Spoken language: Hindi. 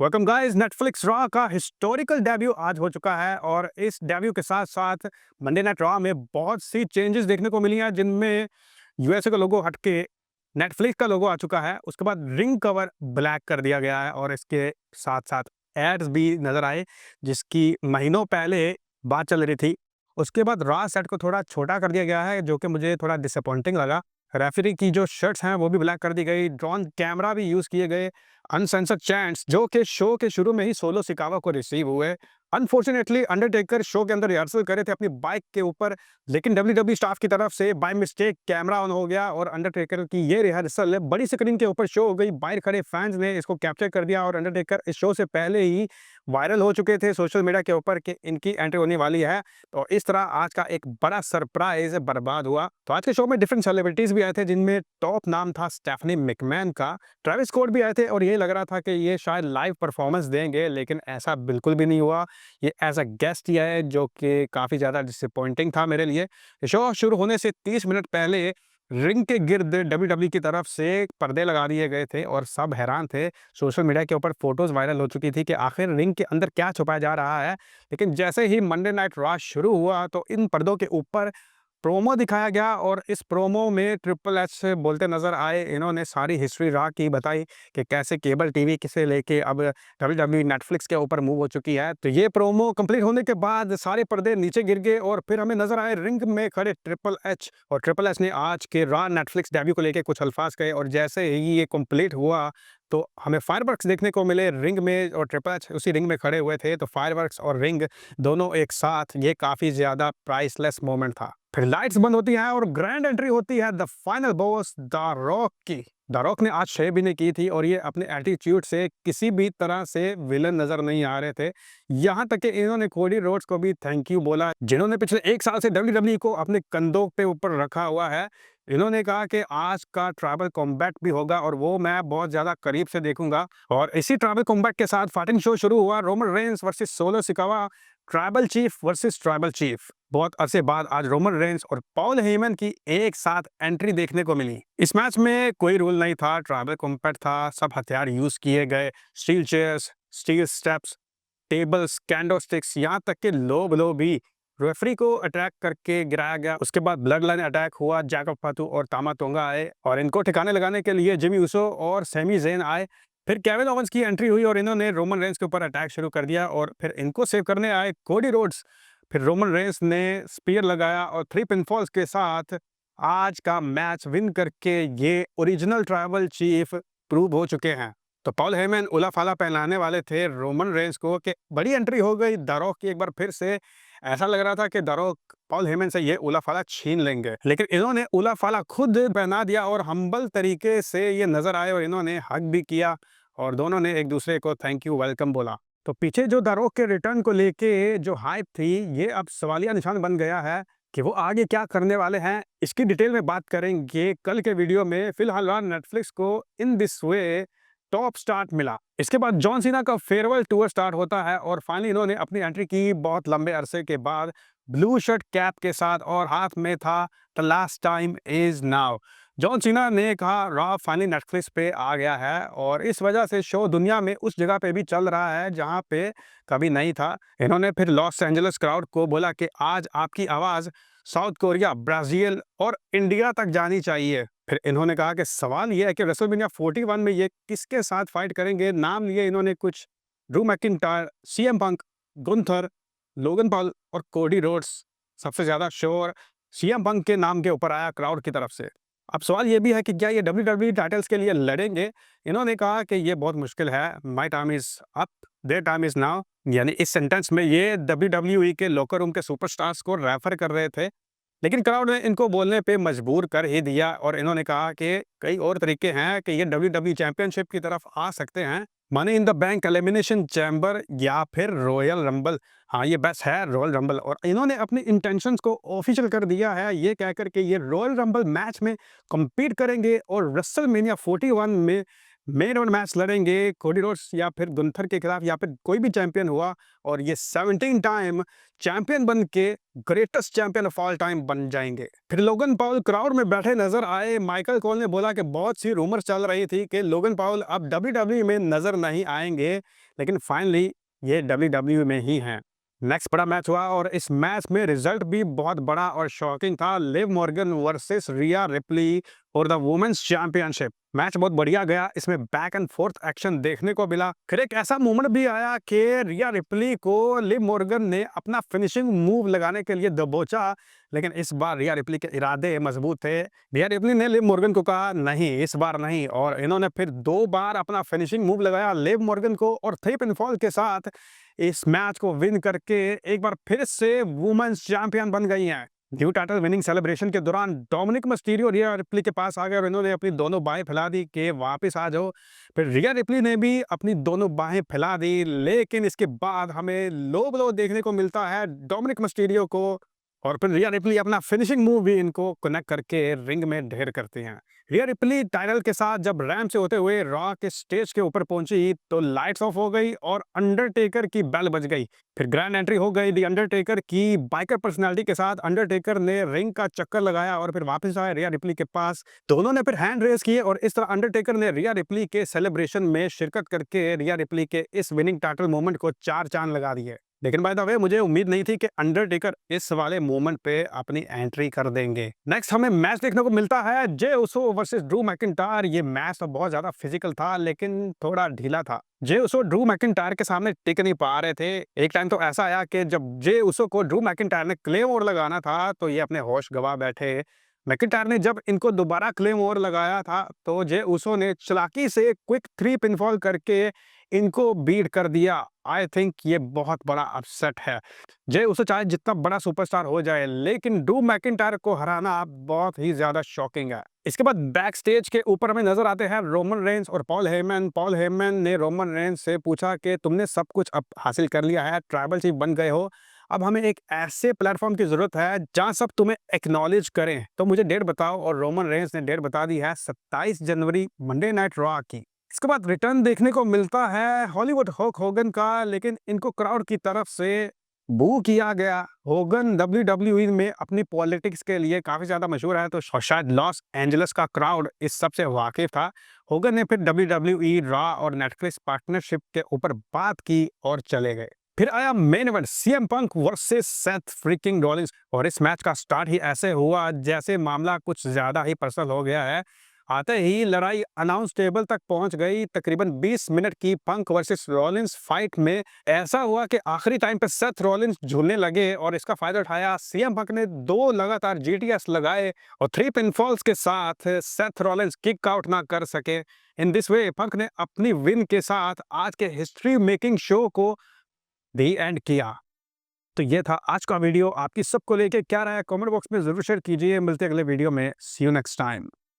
Welcome guys. नेटफ्लिक्स रॉ का हिस्टोरिकल डेब्यू आज हो चुका है और इस डेब्यू के साथ साथ मंडे नाइट रॉ में बहुत सी चेंजेस देखने को मिली हैं, जिनमें यूएसए का लोगो हट के नेटफ्लिक्स का लोगो आ चुका है। उसके बाद रिंग कवर ब्लैक कर दिया गया है और इसके साथ साथ एड्स भी नजर आए, जिसकी महीनों पहले बात चल रही थी। उसके बाद रॉ सेट को थोड़ा छोटा कर दिया गया है, जो कि मुझे थोड़ा डिसअपॉइंटिंग लगा। रेफरी की जो शर्ट्स हैं वो भी ब्लैक कर दी गई, ड्रोन कैमरा भी यूज किए गए, अनसेंसर्ड चैंट्स जो कि शो के शुरू में ही सोलो सिकावा को रिसीव हुए। अनफॉर्चुनेटली अंडरटेकर शो के अंदर रिहर्सल कर रहे थे अपनी बाइक के ऊपर, लेकिन डब्ल्यूडब्ल्यू स्टाफ की तरफ से बाय मिस्टेक कैमरा ऑन हो गया और अंडरटेकर की ये रिहर्सल बड़ी स्क्रीन के ऊपर शो हो गई। बाहर खड़े फैंस ने इसको कैप्चर कर दिया और अंडरटेकर इस शो से पहले ही वायरल हो चुके थे सोशल मीडिया के ऊपर कि इनकी एंट्री होने वाली है। तो इस तरह आज का एक बड़ा सरप्राइज बर्बाद हुआ। तो आज के शो में डिफरेंट सेलिब्रिटीज भी आए थे, जिनमें टॉप नाम था स्टेफनी मैकमैन का। ट्रेविस स्कॉट भी आए थे और ये लग रहा था कि ये शायद लाइव परफॉर्मेंस देंगे, लेकिन ऐसा बिल्कुल भी नहीं हुआ। ये एज अ गेस्ट ही आए, जो कि काफ़ी ज़्यादा डिसअपॉइंटिंग था मेरे लिए। शो शुरू होने से 30 मिनट पहले रिंग के गिर्द डब्ल्यूडब्ल्यू की तरफ से पर्दे लगा दिए गए थे और सब हैरान थे। सोशल मीडिया के ऊपर फोटोज वायरल हो चुकी थी कि आखिर रिंग के अंदर क्या छुपाया जा रहा है। लेकिन जैसे ही मंडे नाइट रॉ शुरू हुआ तो इन पर्दों के ऊपर प्रोमो दिखाया गया और इस प्रोमो में ट्रिपल एच से बोलते नजर आए। इन्होंने सारी हिस्ट्री रॉ की बताई कि कैसे केबल टीवी से लेके अब डब्ल्यूडब्ल्यू नेटफ्लिक्स के ऊपर मूव हो चुकी है। तो ये प्रोमो कंप्लीट होने के बाद सारे पर्दे नीचे गिर गए और फिर हमें नजर आए रिंग में खड़े ट्रिपल एच। और ट्रिपल एच ने आज के रॉ नेटफ्लिक्स डेब्यू को लेके कुछ अल्फाज कहे और जैसे ही ये कंप्लीट हुआ तो हमें फायरवर्क्स देखने को मिले रिंग में और ट्रिपल एच उसी रिंग में खड़े हुए थे। तो फायरवर्क्स और रिंग दोनों एक साथ, ये काफ़ी ज़्यादा प्राइसलेस मोमेंट था। फिर लाइट्स बंद होती हैं और ग्रैंड एंट्री होती है the final boss the rock की। द रॉक ने आज शेयर भी नहीं की थी और ये अपने एटीट्यूड से किसी भी तरह से विलन नजर नहीं आ रहे थे। यहाँ तक कि इन्होंने कोडी रोड्स को भी थैंक यू बोला, जिन्होंने पिछले एक साल से डब्ल्यूडब्ल्यू को अपने कंधों पे ऊपर रखा हुआ है। इन्होंने कहा कि आज का ट्राइबल कॉम्बैट भी होगा और वो मैं बहुत ज्यादा करीब से देखूंगा। और इसी ट्राइबल कॉम्बैट के साथ फाइटिंग शो शुरू हुआ, Roman Reigns versus Solo Sikoa, tribal chief versus tribal chief. बहुत अरसे बाद आज रोमन रेंस और पॉल हेमन की एक साथ एंट्री देखने को मिली। इस मैच में कोई रूल नहीं था, ट्राइबल कॉम्बैट था, सब हथियार यूज किए गए, steel chairs, steel steps, tables, kendo sticks, यहाँ तक के लो ब्लो भी रेफरी को अटैक करके गिराया गया। उसके बाद ब्लड लाइन अटैक हुआ, जैकब फातू और तामा तोंगा आए और इनको ठिकाने लगाने के लिए जिमी ऊसो और सेमी जेन आए। फिर केविन ओवेंस की एंट्री हुई और इन्होंने रोमन रेंस के ऊपर अटैक शुरू कर दिया और फिर इनको सेव करने आए कोडी रोड्स। फिर रोमन रेंस ने स्पीयर लगाया और 3 पिनफॉल्स के साथ आज का मैच विन करके ये ओरिजिनल ट्राइबल चीफ प्रूव हो चुके हैं। तो पॉल हेमन उला फाला पहनाने वाले थे रोमन रेंस को कि बड़ी एंट्री हो गई द रॉक की एक बार फिर से। ऐसा लग रहा था कि द रॉक पॉल हेमन से ये उला फाला छीन लेंगे, लेकिन इन्होंने उला फाला खुद पहना दिया और हम्बल तरीके से ये नजर आए और इन्होंने हग भी किया और दोनों ने एक दूसरे को थैंक यू वेलकम बोला। तो पीछे जो द रॉक के रिटर्न को लेके जो हाइप थी, ये अब सवालिया निशान बन गया है कि वो आगे क्या करने वाले हैं। इसकी डिटेल में बात करेंगे कल के वीडियो में। फिलहाल नेटफ्लिक्स को in this way top start मिला। इसके बाद जॉन सीना का फेयरवेल टूर स्टार्ट होता है और फाइनली इन्होंने अपनी एंट्री की बहुत लंबे अरसे के बाद, ब्लू शर्ट कैप के साथ और हाथ में था the last time is now. John Cena ने कहा रॉ फाइनली नेटफ्लिक्स पे आ गया है और इस वजह से शो दुनिया में उस जगह पे भी चल रहा है जहां पे कभी नहीं था। इन्होंने फिर लॉस एंजलिस क्राउड को बोला कि आज आपकी आवाज साउथ कोरिया, ब्राजील और इंडिया तक जानी चाहिए। फिर इन्होंने कहा कि सवाल यह है कि रेसलमेनिया 41 में ये किसके साथ फाइट करेंगे। नाम लिए इन्होंने कुछ, Drew McIntyre, CM Punk, Gunther, Logan Paul और कोडी रोड्स। सबसे ज्यादा शोर सीएम पंक के नाम के ऊपर आया क्राउड की तरफ से। अब सवाल ये भी है कि क्या ये डब्ल्यूडब्ल्यूई टाइटल्स के लिए लड़ेंगे। इन्होंने कहा कि ये बहुत मुश्किल है, my time is up, their time is now. यानी इस सेंटेंस में ये डब्ल्यूडब्ल्यूई के लॉकर रूम के सुपरस्टार्स को रेफर कर रहे थे, लेकिन क्राउड ने इनको बोलने पे मजबूर कर ही दिया और इन्होंने कहा कि कई और तरीके हैं कि ये डब्ल्यूडब्ल्यू चैंपियनशिप की तरफ आ सकते हैं, money in the bank, elimination chamber या फिर रॉयल रंबल। हाँ, ये बेस्ट है रॉयल रंबल। और इन्होंने अपनी इंटेंशंस को ऑफिशियल कर दिया है, ये कहकर के ये रॉयल रंबल मैच में compete करेंगे और रेसलमेनिया 41 में मेन इवेंट मैच लड़ेंगे कोडी रोड्स या फिर गुंथर के खिलाफ या फिर कोई भी चैंपियन हुआ और ये 17 टाइम चैंपियन बन के greatest champion of all time बन जाएंगे। फिर लोगन पाउल क्राउड में बैठे नजर आए। माइकल कोल ने बोला कि बहुत सी रूमर्स चल रही थी कि लोगन पाउल अब डब्ल्यूडब्ल्यूई में नजर नहीं आएंगे, लेकिन फाइनली ये डब्ल्यूडब्ल्यूई में ही हैं। नेक्स्ट बड़ा मैच हुआ और इस मैच में रिजल्ट भी बहुत बड़ा और शॉकिंग था। लिव मॉर्गन वर्सेस रिया रिप्ली और द वुमेन्स चैंपियनशिप। मैच बहुत बढ़िया गया, इसमें बैक एंड फोर्थ एक्शन देखने को मिला। फिर एक ऐसा मोमेंट भी आया कि रिया रिप्ली को लिव मॉर्गन ने अपना फिनिशिंग मूव लगाने के लिए दबोचा, लेकिन इस बार रिया रिप्ली के इरादे मजबूत थे। रिया रिप्ली ने लिव मॉर्गन को कहा नहीं, इस बार नहीं, और इन्होंने फिर 2 बार अपना फिनिशिंग मूव लगाया लिव मॉर्गन को और 3 पिनफॉल के साथ इस मैच को विन करके एक बार फिर से वुमेन्स चैंपियन बन गई हैं। न्यू टाइटल विनिंग सेलिब्रेशन के दौरान डोमिनिक मिस्टीरियो रिया रिप्ली के पास आ गए और इन्होंने अपनी दोनों बाहें फैला दी कि वापस आ जाओ। फिर रिया रिप्ली ने भी अपनी दोनों बाहें फैला दी, लेकिन इसके बाद हमें लो ब्लो देखने को मिलता है डोमिनिक मिस्टीरियो को, और फिर रिया रिप्ली अपना फिनिशिंग मूव भी इनको कनेक्ट करके रिंग में ढेर करते हैं। रिया रिप्ली टाइटल के साथ जब रैंप से होते हुए रॉ के स्टेज के ऊपर पहुंची तो लाइट्स ऑफ हो गई और अंडरटेकर की बेल बज गई। फिर ग्रैंड एंट्री हो गई दी अंडरटेकर की। बाइकर पर्सनालिटी के साथ अंडरटेकर ने रिंग का चक्कर लगाया और फिर वापस आए रिया रिप्ली के पास। दोनों ने फिर हैंड रेस किए और इस तरह अंडरटेकर ने रिया रिप्ली के सेलिब्रेशन में शिरकत करके रिया रिप्ली के इस विनिंग टाइटल मोमेंट को 4 चांद लगा दिए। लेकिन बाय द वे मुझे उम्मीद नहीं थी कि अंडरटेकर इस वाले मोमेंट पे अपनी एंट्री कर देंगे। नेक्स्ट हमें मैच देखने को मिलता है जे उसो वर्सेस ड्रू मैकिंटायर। ये मैच तो बहुत ज्यादा फिजिकल था लेकिन थोड़ा ढीला था। जे उसो ड्रू मैकिंटायर के सामने टिक नहीं पा रहे थे। एक टाइम तो ऐसा आया कि जब जे उसो को ड्रू मैकिंटायर ने क्लेम ओवर लगाना था तो ये अपने होश गवा बैठे। मैकिंटायर ने जब इनको दोबारा क्लेम ओवर लगाया था तो जे उसो ने चालाकी से क्विक 3 पिनफॉल करके इनको बीट कर दिया। आई थिंक ये बहुत बड़ा अपसेट है। जे उसो चाहे जितना बड़ा सुपरस्टार हो जाए, लेकिन ड्रू मैकिंटायर को हराना बहुत ही ज्यादा शॉकिंग है। इसके बाद बैक स्टेज के ऊपर हमें नजर आते हैं रोमन रेंस और पॉल हेमन। पॉल हेमन ने रोमन रेंस से पूछा कि तुमने सब कुछ अब हासिल कर लिया है, ट्राइबल चीफ बन गए हो, अब हमें एक ऐसे प्लेटफॉर्म की जरूरत है जहां सब तुम्हें एक्नॉलेज करें, तो मुझे डेट बताओ। और रोमन रेंस ने डेट बता दी है 27 जनवरी मंडे नाइट रॉ की। इसके बाद रिटर्न देखने को मिलता है हॉलीवुड हल्क होगन का, लेकिन इनको क्राउड की तरफ से बू किया गया। होगन डब्ल्यूडब्ल्यूई में अपनी पॉलिटिक्स के लिए काफी ज्यादा मशहूर है, तो शायद लॉस एंजलिस का क्राउड इस सब से वाकिफ था। होगन ने फिर डब्ल्यूडब्ल्यूई रॉ और नेटफ्लिक्स पार्टनरशिप के ऊपर बात की और चले गए। फिर आया main event CM Punk versus Seth freaking Rollins, और इस मैच का स्टार्ट ही ऐसे हुआ जैसे मामला कुछ ज्यादा ही पर्सनल हो गया है। आते ही लड़ाई अनाउंस टेबल तक पहुंच गई। तकरीबन 20 मिनट की पंक वर्सेस रॉलिंस फाइट में ऐसा हुआ कि आखिरी टाइम पे सेथ रॉलिंस झूलने लगे और इसका फायदा उठाया सीएम पंक ने 2 लगातार जीटीएस लगाए और 3 पिनफॉल्स के साथ सेथ रॉलिंस किक आउट ना कर सके। इन दिस वे पंक ने अपनी विन के साथ आज के हिस्ट्री मेकिंग शो को दी एंड किया। तो ये था आज का वीडियो। आपकी सबको लेके क्या राय है कमेंट बॉक्स में जरूर शेयर कीजिए। मिलते हैं अगले वीडियो में। सी यू नेक्स्ट टाइम।